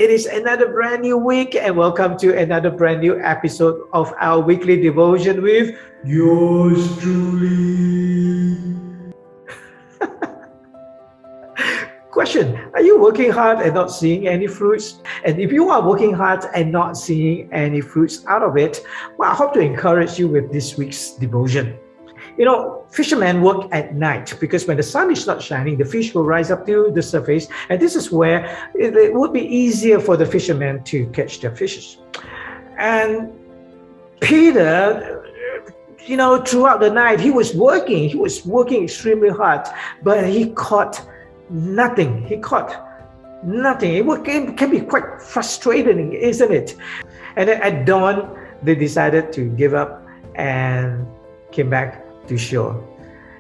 It is another brand new week, and welcome to another brand new episode of our weekly devotion with yours truly. Question: are you working hard and not seeing any fruits? And if you are working hard and not seeing any fruits out of it, well, I hope to encourage you with this week's devotion. You know, fishermen work at night because when the sun is not shining, the fish will rise up to the surface. And this is where it would be easier for the fishermen to catch their fishes. And Peter, throughout the night, he was working extremely hard, but he caught nothing. It can be quite frustrating, isn't it? And then at dawn, they decided to give up and came back to shore.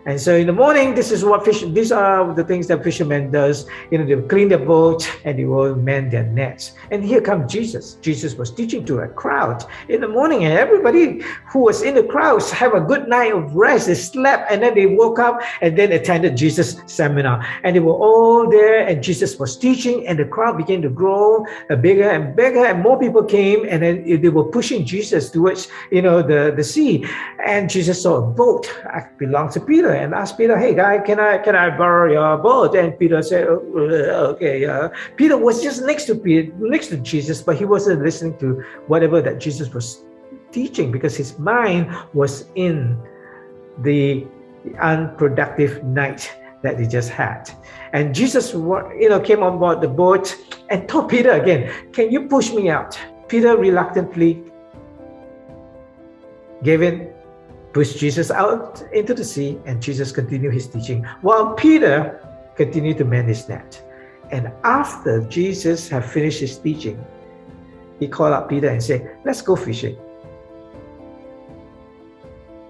And so in the morning, these are the things that fishermen does. They clean their boat and they will mend their nets. And here comes Jesus. Jesus was teaching to a crowd in the morning, and everybody who was in the crowds have a good night of rest. They slept and then they woke up and then attended Jesus' seminar. And they were all there, and Jesus was teaching, and the crowd began to grow bigger and bigger, and more people came, and then they were pushing Jesus towards the sea. And Jesus saw a boat belonged to Peter, and asked Peter, "Hey guy, can I borrow your boat?" And Peter said, "Okay." Peter was just next to Jesus, but he wasn't listening to whatever that Jesus was teaching because his mind was in the unproductive night that he just had. And Jesus, came on board the boat and told Peter again, "Can you push me out?" Peter reluctantly gave in, pushed Jesus out into the sea, and Jesus continued his teaching while Peter continued to mend his net. And after Jesus had finished his teaching, he called up Peter and said, "Let's go fishing."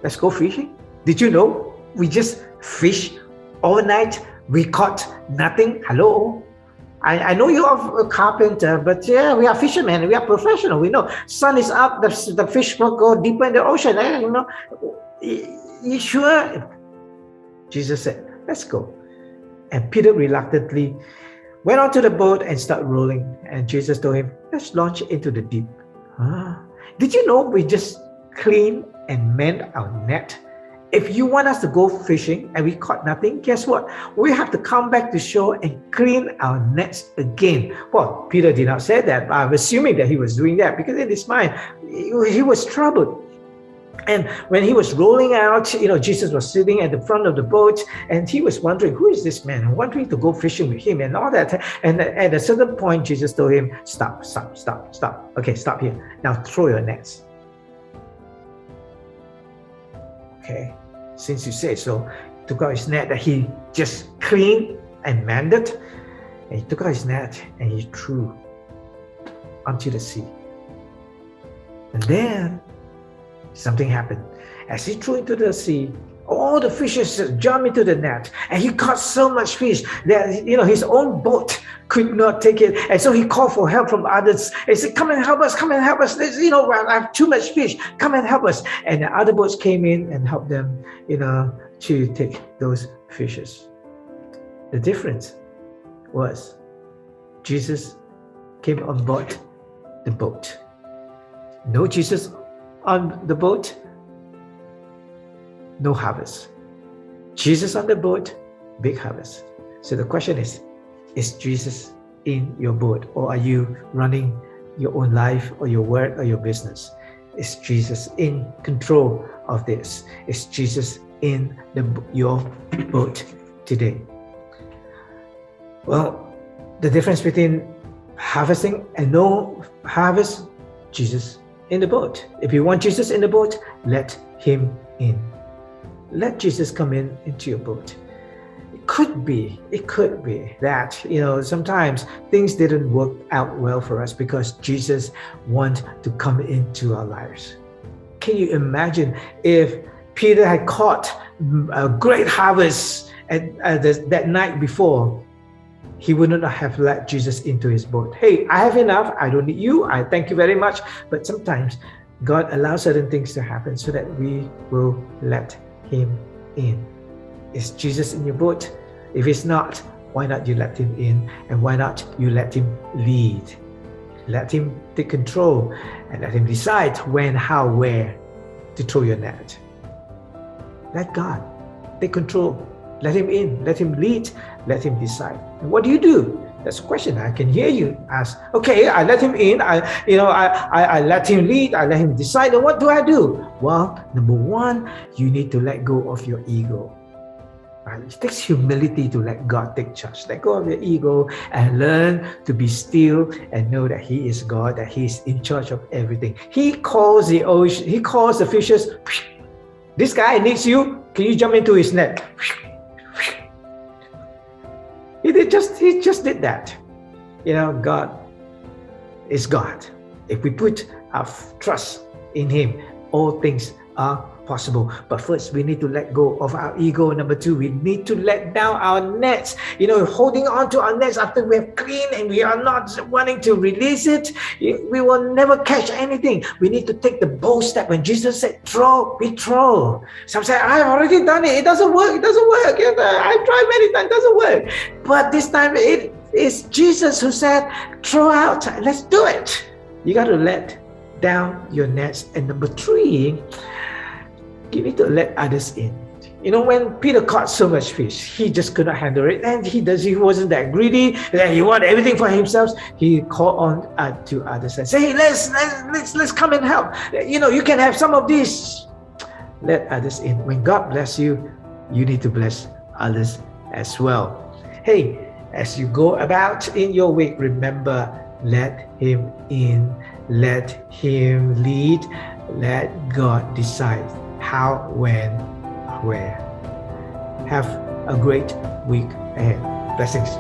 Let's go fishing? Did you know we just fished all night? We caught nothing. Hello? I know you are a carpenter, but yeah, we are fishermen. We are professional. We know sun is up, the fish will go deeper in the ocean. You sure? Jesus said, "Let's go." And Peter reluctantly went onto the boat and started rowing. And Jesus told him, "Let's launch into the deep." Did you know we just cleaned and mend our net? If you want us to go fishing and we caught nothing, guess what? We have to come back to shore and clean our nets again. Well, Peter did not say that, but I'm assuming that he was doing that because in his mind, he was troubled. And when he was rolling out, Jesus was sitting at the front of the boat, and he was wondering, who is this man? Wanting to go fishing with him and all that. And at a certain point, Jesus told him, stop. Okay, stop here. Now throw your nets. Okay, since you say so, took out his net that he just cleaned and mended, and he took out his net and he threw onto the sea. And then something happened. As he threw into the sea, all the fishes jumped into the net, and he caught so much fish that his own boat could not take it, and so he called for help from others. He said, "Come and help us! Come and help us! I have too much fish. Come and help us!" And the other boats came in and helped them, to take those fishes. The difference was Jesus came on board the boat. No Jesus on the boat, no harvest. Jesus on the boat, big harvest. So the question is Jesus in your boat, or are you running your own life or your work or your business? Is Jesus in control of this? Is Jesus in your boat today? Well, the difference between harvesting and no harvest, Jesus in the boat. If you want Jesus in the boat, let him in. Let Jesus come into your boat. It could be that, sometimes things didn't work out well for us because Jesus wants to come into our lives. Can you imagine if Peter had caught a great harvest that night before? He would not have let Jesus into his boat. "Hey, I have enough. I don't need you. I thank you very much." But sometimes God allows certain things to happen so that we will let him in. Is Jesus in your boat? If he's not, why not you let him in, and why not you let him lead Let him take control and let him decide when, how, where to throw your net. Let God take control. Let him in. Let him lead. Let him decide. And what do? That's a question I can hear you ask. Okay, I let him in. I let him lead. I let him decide. And what do I do? Well, number one, you need to let go of your ego. Right? It takes humility to let God take charge. Let go of your ego and learn to be still and know that He is God, that He is in charge of everything. He calls the ocean. He calls the fishes. This guy needs you. Can you jump into his net? He just did that. God is God. If we put our trust in Him, all things are possible. But first, we need to let go of our ego. Number two, we need to let down our nets. Holding on to our nets after we have cleaned and we are not wanting to release it, we will never catch anything. We need to take the bold step. When Jesus said, throw, we throw. Some say, I've already done it. It doesn't work. It doesn't work. I've tried many times. It doesn't work. But this time, it is Jesus who said, throw out. Let's do it. You got to let down your nets. And number three, you need to let others in. When Peter caught so much fish, he just could not handle it, and he wasn't that greedy. That he wanted everything for himself. He called on to others and say, "Hey, let's come and help. You can have some of this." Let others in. When God bless you, you need to bless others as well. Hey, as you go about in your week, remember, let Him in, let Him lead, let God decide how, when, where. Have a great week ahead. Blessings.